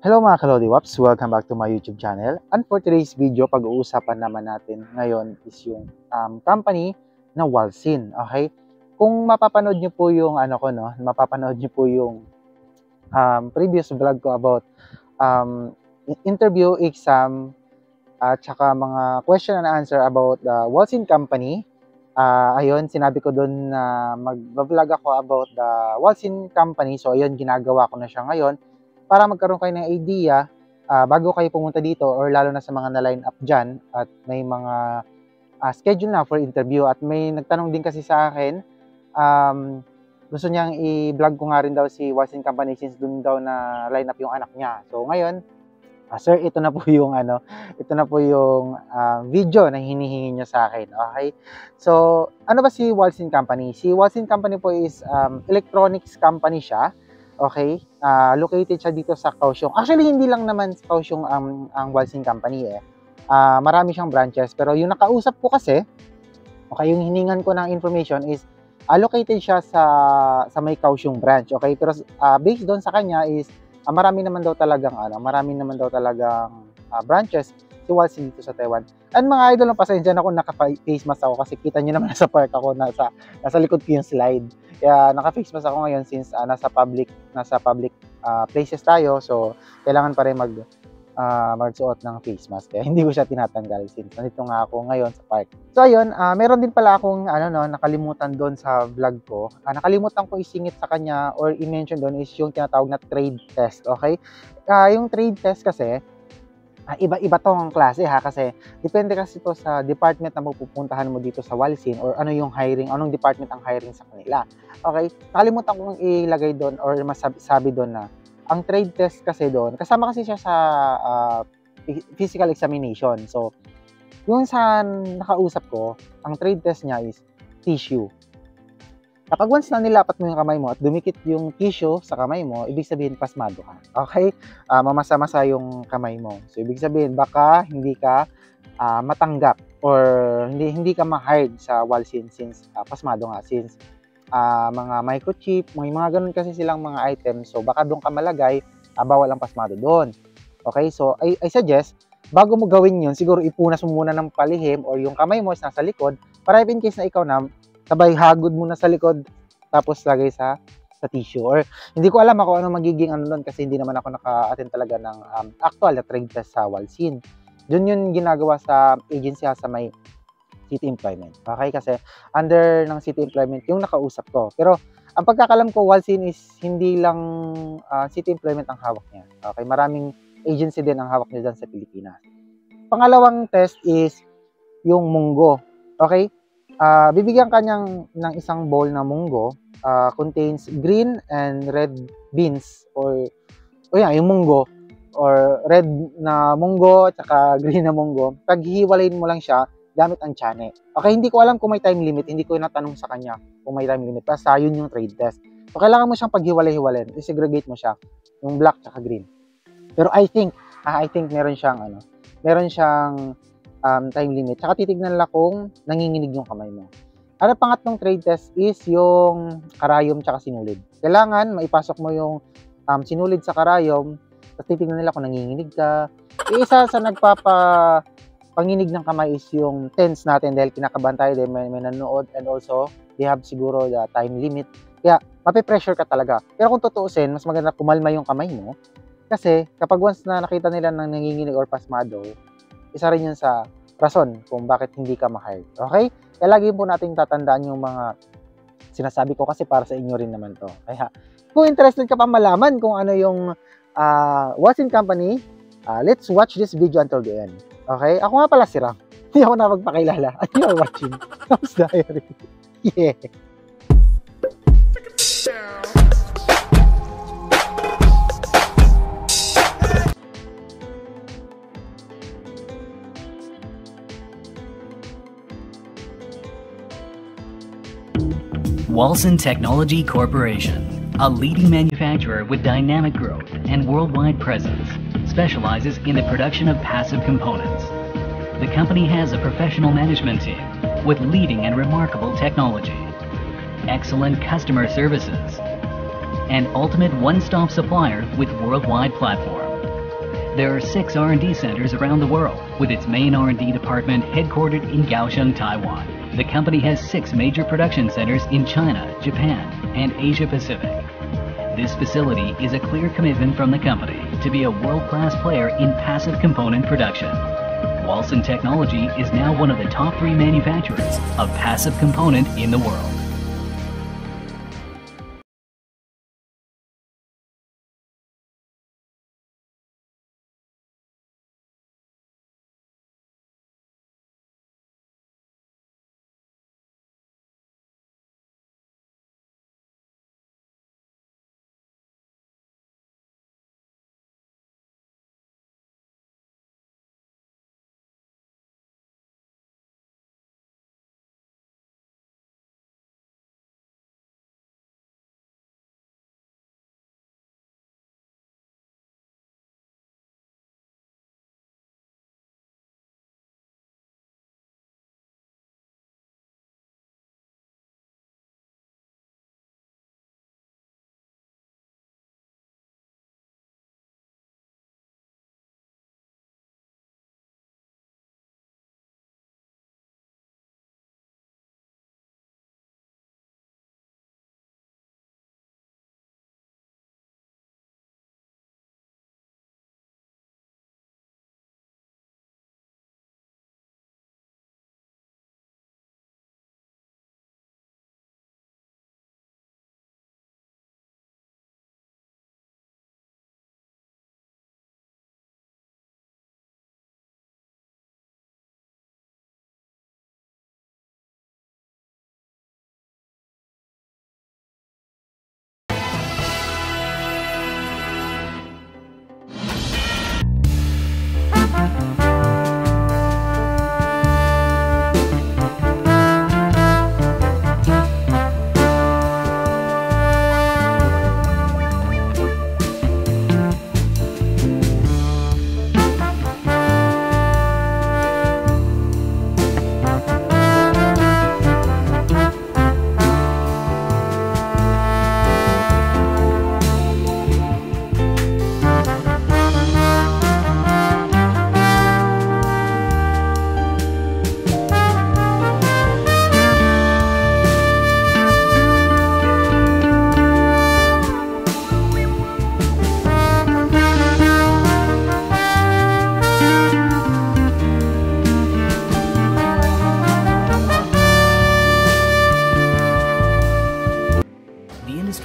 Hello mga Kalodiwaps! Welcome back to my YouTube channel. And for today's video, pag-uusapan naman natin ngayon is yung company na Walsin. Okay? Kung mapapanood nyo po yung mapapanood nyo po yung previous vlog ko about interview, exam, at saka mga question and answer about the Walsin company. Ayun, sinabi ko doon na mag-vlog ako about the Walsin company. So ayun, ginagawa ko na siya ngayon para magkaroon kayo ng idea bago kayo pumunta dito, or lalo na sa mga na-line up dyan at may mga schedule na for interview. At may nagtanong din kasi sa akin, gusto niyang i-vlog ko nga rin daw si Walsin Company since dun daw na line up yung anak niya. So ngayon, sir, ito na po yung video na hinihingi niyo sa akin. Okay? So, ano ba si Walsin Company? Si Walsin Company po is electronics company siya. Okay? Located siya dito sa Kaohsiung. Actually, hindi lang naman sa Kaohsiung ang Walsin Company eh. Marami siyang branches. Pero yung nakausap ko kasi, okay, yung hiningan ko ng information is located siya sa may Kaohsiung branch. Okay? Pero based doon sa kanya is marami naman daw talagang branches si Walsin dito sa Taiwan. And mga idol, ng pasensya na kung naka-face mask ako kasi kita niyo naman nasa park ako, nasa likod ko yung slide. Kaya naka-face mask ako ngayon since nasa public places tayo. So kailangan pa rin magsuot ng face mask. Kaya hindi ko siya tinatanggal since nandito nga ako ngayon sa park. So ayun, meron din pala akong nakalimutan doon sa vlog ko. Nakalimutan ko isingit sa kanya or i-mention doon is yung tinatawag na trade test. Okay? Yung trade test kasi iba-iba tong klase ha, kasi depende kasi to sa department na mapupuntahan mo dito sa Walsin, or anong department ang hiring sa kanila. Okay? Nakalimutan kong ilagay doon or masabi doon na ang trade test kasi doon, kasama kasi siya sa physical examination. So, yung sa nakausap ko, ang trade test niya is tissue. Kapag once na nilapat mo yung kamay mo at dumikit yung tissue sa kamay mo, ibig sabihin pasmado ka. Okay? Mamasa-masa yung kamay mo. So, ibig sabihin baka hindi ka matanggap or hindi ka ma-hired sa Walsin since pasmado nga. Since mga microchip, may mga ganun kasi silang mga items. So, baka doon ka malagay, bawal ang pasmado doon. Okay? So, I suggest, bago mo gawin yun, siguro ipunas mo muna ng palihim or yung kamay mo is nasa likod para in case na ikaw na sabay hagod muna sa likod tapos lagay sa tissue. Or hindi ko alam ako ano magiging doon kasi hindi naman ako naka-attend talaga ng actual na trade test sa Walsin. Doon yun ginagawa sa agency sa may city employment. Okay? Kasi under ng city employment yung nakausap ko. Pero ang pagkakalam ko, Walsin is hindi lang city employment ang hawak niya. Okay? Maraming agency din ang hawak niya dyan sa Pilipinas. Pangalawang test is yung munggo. Okay? Bibigyan kanyang ng isang bowl na munggo, contains green and red beans, or yung munggo, or red na munggo at saka green na munggo. Paghihiwalayin mo lang siya gamit ang tiyan. Okay, hindi ko alam kung may time limit, hindi ko natanong sa kanya kung may time limit, basta yun yung trade test. So kailangan mo siyang paghiwalay-hiwalayin, i-segregate mo siya, yung black at green. Pero I think meron siyang time limit. Tsaka titignan lang kung nanginginig yung kamay mo. Ang pangatlong trade test is yung karayom tsaka sinulid. Kailangan maipasok mo yung sinulid sa karayom, tapos titignan nila kung nanginginig ka. Isa sa nagpapanginig ng kamay is yung tense natin dahil kinakabahan tayo dahil may nanonood, and also they have siguro the time limit. Kaya mapipressure ka talaga. Pero kung tutuusin, mas maganda kumalma yung kamay mo kasi kapag once na nakita nila ng nanginginig or pasmado, isa rin yun sa rason kung bakit hindi ka ma-hired. Okay? Kaya lagi po nating tatandaan yung mga sinasabi ko kasi para sa inyo rin naman to. Kaya kung interested ka pa malaman kung ano yung Walsin Company, let's watch this video until the end. Okay? Ako nga pala si Ram. Hindi ako na magpakilala. And you are watching Ram's Diary. Yeah! Walsin Technology Corporation, a leading manufacturer with dynamic growth and worldwide presence, specializes in the production of passive components. The company has a professional management team with leading and remarkable technology, excellent customer services, and ultimate one-stop supplier with worldwide platform. There are 6 R&D centers around the world, with its main R&D department headquartered in Kaohsiung, Taiwan. The company has 6 major production centers in China, Japan, and Asia Pacific. This facility is a clear commitment from the company to be a world-class player in passive component production. Walson Technology is now one of the top 3 manufacturers of passive component in the world.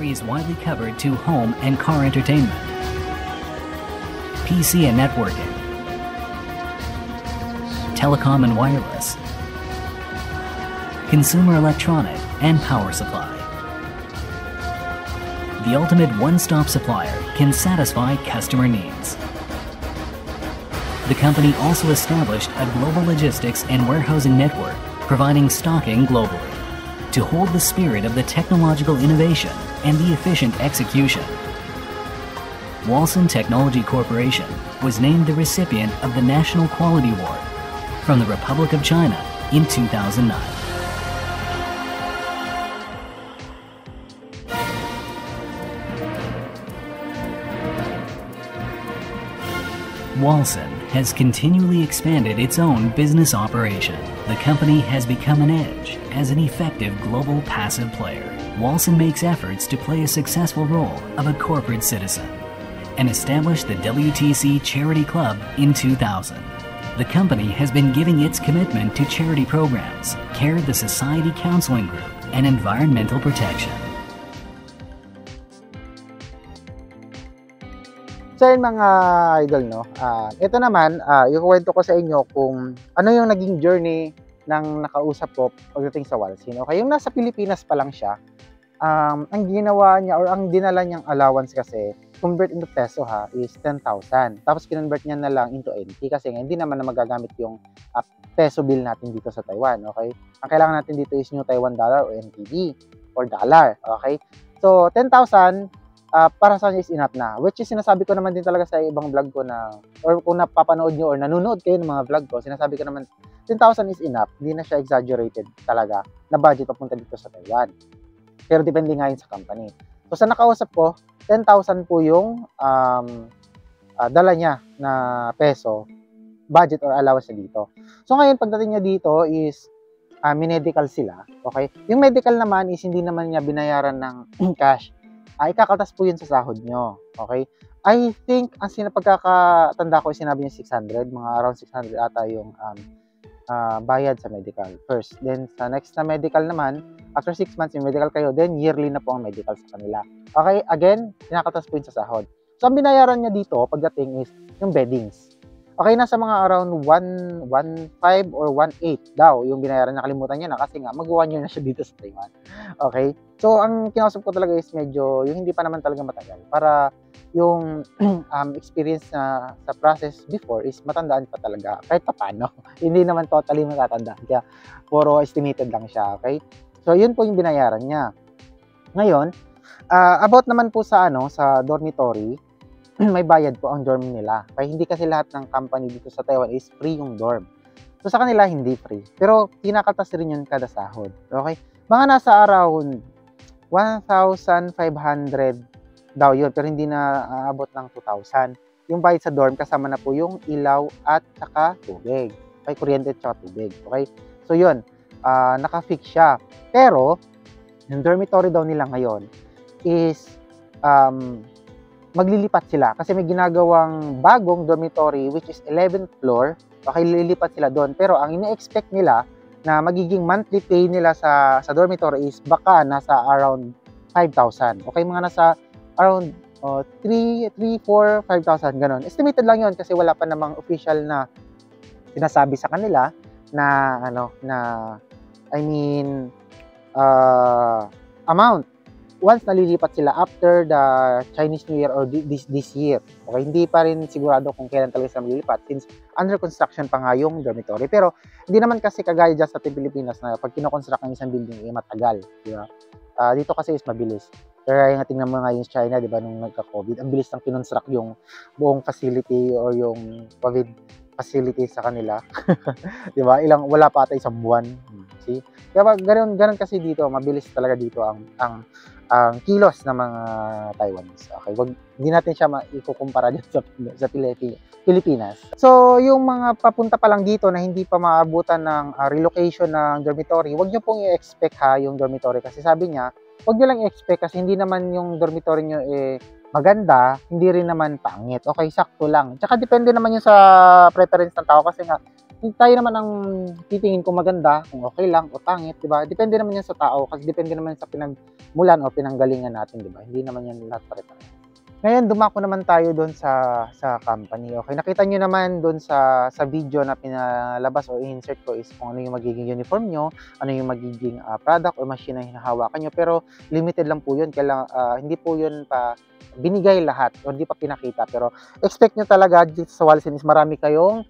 Is widely covered to home and car entertainment, PC and networking, telecom and wireless, consumer electronic and power supply. The ultimate one-stop supplier can satisfy customer needs. The company also established a global logistics and warehousing network, providing stocking globally to hold the spirit of the technological innovation and the efficient execution. Walson Technology Corporation was named the recipient of the National Quality Award from the Republic of China in 2009. Walson has continually expanded its own business operation. The company has become an edge as an effective global passive player. Walson makes efforts to play a successful role of a corporate citizen and established the WTC Charity Club in 2000. The company has been giving its commitment to charity programs, Care the Society Counseling Group, and environmental protection. So yun mga idol, no? Ito naman, yung kwento ko sa inyo kung ano yung naging journey ng nakausap ko pagdating sa Walsin. Okay, yung nasa Pilipinas pa lang siya, ang ginawa niya or ang dinala niyang allowance kasi, convert into peso ha, is 10,000. Tapos kinonvert niya na lang into NT kasi hindi naman na magagamit yung peso bill natin dito sa Taiwan. Okay, ang kailangan natin dito is New Taiwan dollar o NTD or dollar. Okay, so 10,000 para sa kanya is enough na, which is sinasabi ko naman din talaga sa ibang vlog ko na, or kung napapanood nyo or nanonood kayo ng mga vlog ko, sinasabi ko naman 10,000 is enough, hindi na siya exaggerated talaga na budget papunta dito sa Taiwan, pero depende nga yun sa company. So sa nakausap ko, 10,000 po yung dala niya na peso, budget or allowance niya dito. So ngayon, pagdating niya dito is medical sila, okay? Yung medical naman is hindi naman niya binayaran ng cash. Ikakaltas po yun sa sahod nyo, okay? I think, ang pagkakatanda ko, sinabi niya 600, mga around 600 ata yung bayad sa medical first. Then, sa next na medical naman, after 6 months yung medical kayo, then yearly na po ang medical sa kanila. Okay, again, kinakaltas po yun sa sahod. So, ang binayaran niya dito, pagdating is yung beddings. Okay, nasa mga around 1.5 or 1.8 daw yung binayaran. Nakalimutan niya na kasi nga mag-1 year na siya dito sa Taiwan. Okay? So, ang kinausap ko talaga is medyo yung hindi pa naman talaga matagal para yung experience na sa process before is matandaan pa talaga kahit pa paano. Hindi naman totally matatandaan. Kaya puro estimated lang siya. Okay? So, yun po yung binayaran niya. Ngayon, about naman po sa sa dormitory, may bayad po ang dorm nila. Kaya hindi kasi lahat ng company dito sa Taiwan is free yung dorm. So sa kanila hindi free. Pero kinakaltas rin yun kada sahod. Okay? Mga nasa around 1,500 daw yun. Pero hindi na aabot ng 2,000. Yung bayad sa dorm kasama na po yung ilaw at saka tubig. Okay? Kuryente at saka tubig. Okay? So yun. Naka-fix siya. Pero yung dormitory daw nila ngayon is maglilipat sila kasi may ginagawang bagong dormitory which is 11th floor. Okay, lilipat sila doon. Pero ang ine-expect nila na magiging monthly pay nila sa dormitory is baka nasa around 5,000. Okay, mga nasa around 3, 4, 5,000 ganun. Estimated lang yun kasi wala pa namang official na sinasabi sa kanila na amount once nalilipat sila after the Chinese New Year or this year. Okay, hindi pa rin sigurado kung kailan talaga sila maglilipat since under construction pa nga yung dormitory. Pero hindi naman kasi kagaya dyan sa Pilipinas na pag kinoconstruct ng isang building matagal, di ba? Dito kasi is mabilis. Kaya nga tingnan mo nga yung China, di ba, nung nagka-COVID, ang bilis ng kinonstruct yung buong facility or yung COVID facility sa kanila. Di ba? Wala pa ata isang buwan. See? Kaya ganun kasi dito, mabilis talaga dito ang kilos ng mga Taiwanese. Okay, hindi natin siya maikukumpara dyan sa Pilipinas. So, yung mga papunta pa lang dito na hindi pa maabutan ng relocation ng dormitory, wag nyo pong i-expect yung dormitory kasi sabi niya, wag nyo lang i-expect kasi hindi naman yung dormitory nyo maganda, hindi rin naman pangit. Okay, sakto lang. Tsaka depende naman yun sa preference ng tao kasi nga tayo naman ang titingin kung maganda, kung okay lang o pangit, di ba? Depende naman yan sa tao kasi depende naman sa pinagmulan o pinanggalingan natin, di ba? Hindi naman yan lahat pare-pareho. Ngayon, dumako naman tayo doon sa company. Okay, nakita nyo naman doon sa video na pinalabas o insert ko is kung ano yung magiging uniform nyo, ano yung magiging product or machine na hinahawakan nyo. Pero limited lang po yun. Kaya hindi po yun pa binigay lahat o hindi pa pinakita. Pero expect nyo talaga dito sa Walsin is marami kayong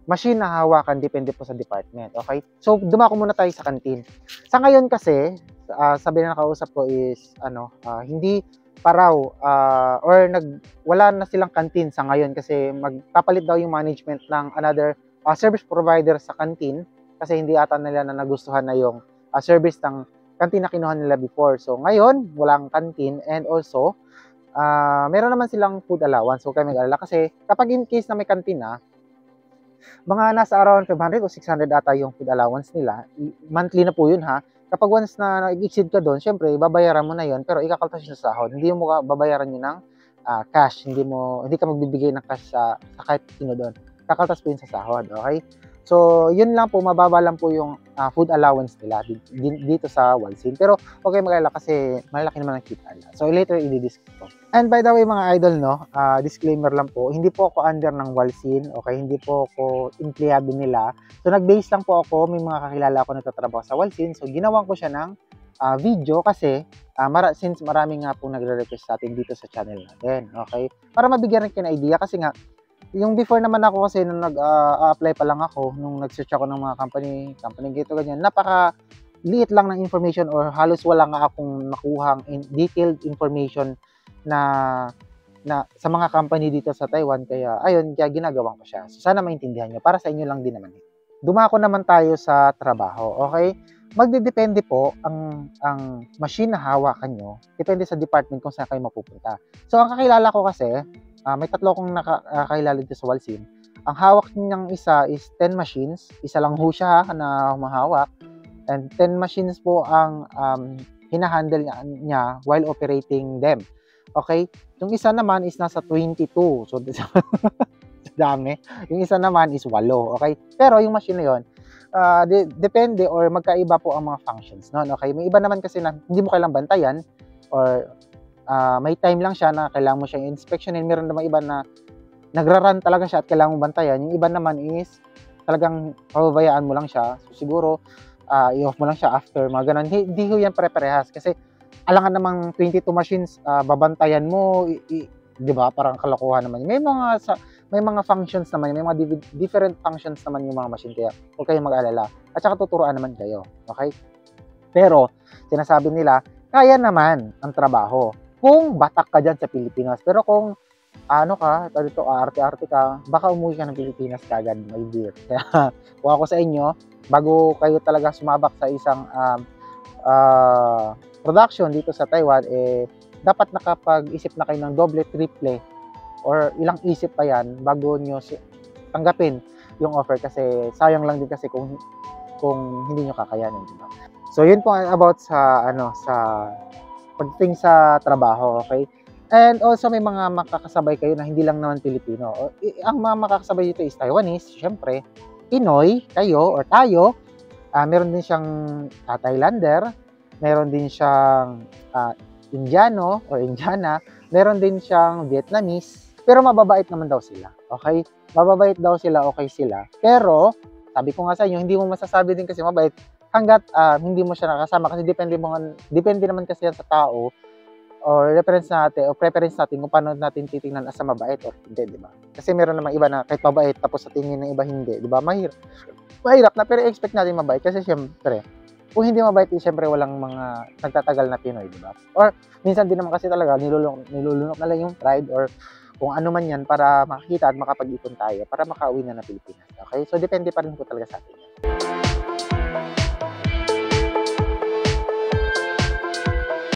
machine na hawakan, depende po sa department. Okay? So, dumako muna tayo sa kantin. Sa ngayon kasi, sabi na nakausap ko is, hindi pa raw, wala na silang kantin sa ngayon kasi magpapalit daw yung management ng another service provider sa kantin kasi hindi ata nila na nagustuhan na yung service ng kantin na kinuha nila before. So, ngayon, walang kantin and also, meron naman silang food allowance. So, kayo mag-alala kasi kapag in case na may kantin mga nasa around 500 o 600 ata yung food allowance nila. Monthly na po yun Kapag once na nag-exceed ka doon, syempre, babayaran mo na yun, pero ikakaltas yun sa sahod. Hindi mo babayaran yun ng cash. Hindi ka magbibigay ng cash sa kahit sino doon. Kakaltas po yun sa sahod, okay? So, yun lang po, mababa lang po yung food allowance nila dito sa Walsin. Pero, okay mag-alala kasi malaki naman ang kita nila. So, later, i-discuss ko. And by the way, mga idol, disclaimer lang po, hindi po ako under ng Walsin, okay? Hindi po ako empleyado nila. So, nag-base lang po ako, may mga kakilala ako nagtatrabaho sa Walsin. So, ginawan ko siya ng video kasi, since marami nga po nagre-request sa atin dito sa channel natin, okay? Para mabigyan rin kayo ng idea kasi nga, yung before naman ako kasi nung nag-apply pa lang ako, nung nag-search ako ng mga company gito ganyan, napaka-liit lang ng information or halos wala nga akong nakuhang detailed information na sa mga company dito sa Taiwan. Kaya ginagawa ko siya. So sana maintindihan nyo. Para sa inyo lang din naman. Dumako naman tayo sa trabaho. Okay? Magdedepende po ang machine na hawakan nyo. Depende sa department kung saan kayo mapupunta. So ang kakilala ko kasi, may tatlo akong kakilala dito sa Walsim. Ang hawak niyang isa is 10 machines. Isa lang ho siya na humahawak. And 10 machines po ang hinahandle niya while operating them. Okay? Yung isa naman is nasa 22. So, dami. Yung isa naman is 8. Okay? Pero yung machine na yun, depende or magkaiba po ang mga functions. No? Okay? May iba naman kasi na hindi mo kailangang bantayan or may time lang siya na kailangan mo siyang inspectionin. Meron naman iba na nagra-run talaga siya at kailangan mo bantayan. Yung iba naman is talagang pababayaan mo lang siya. So, siguro, i-off mo lang siya after mga ganun. Hindi ho yan pare-parehas kasi alangan namang 22 machines, babantayan mo, di ba? Parang kalokohan naman. May mga functions naman, may mga different functions naman yung mga machine, kaya huwag kayong mag-alala. At saka tuturuan naman kayo. Okay? Pero, sinasabi nila, kaya naman ang trabaho kung batak ka dyan sa Pilipinas. Pero kung dito, arte-arte ka, baka umuwi ka ng Pilipinas kagad, my dear. Kaya, kung ako sa inyo, bago kayo talaga sumabak sa isang production dito sa Taiwan, dapat nakapag-isip na kayo ng doble, triple, or ilang isip pa yan bago nyo tanggapin yung offer, kasi sayang lang din kasi kung hindi nyo kakayanin, diba? So, yun po about sa pagdating sa trabaho, okay? And also, may mga makakasabay kayo na hindi lang naman Pilipino. Ang mga makakasabay dito is Taiwanese, syempre, Pinoy, kayo or tayo. Meron din siyang Thailander, meron din siyang Indiano or Indiana, meron din siyang Vietnamese, pero mababait naman daw sila. Okay? Mababait daw sila, okay sila. Pero, sabi ko nga sa inyo, hindi mo masasabi din kasi mabait hanggat hindi mo siya nakasama, kasi depende naman kasi yan sa tao or preference natin kung paano natin titingnan as mabait or hindi, di ba? Kasi meron namang iba na kahit mabait tapos sa tingin ng iba hindi, di ba? Mahirap na, pero expect natin mabait kasi syempre, kung hindi mabait, syempre walang mga nagtatagal na Pinoy, di ba? Or minsan din naman kasi talaga nilulunok na lang yung pride or kung ano man yan para makakita at makapag-ipon tayo para makauwi na Pilipinas. Okay? So depende pa rin po talaga sa atin yan.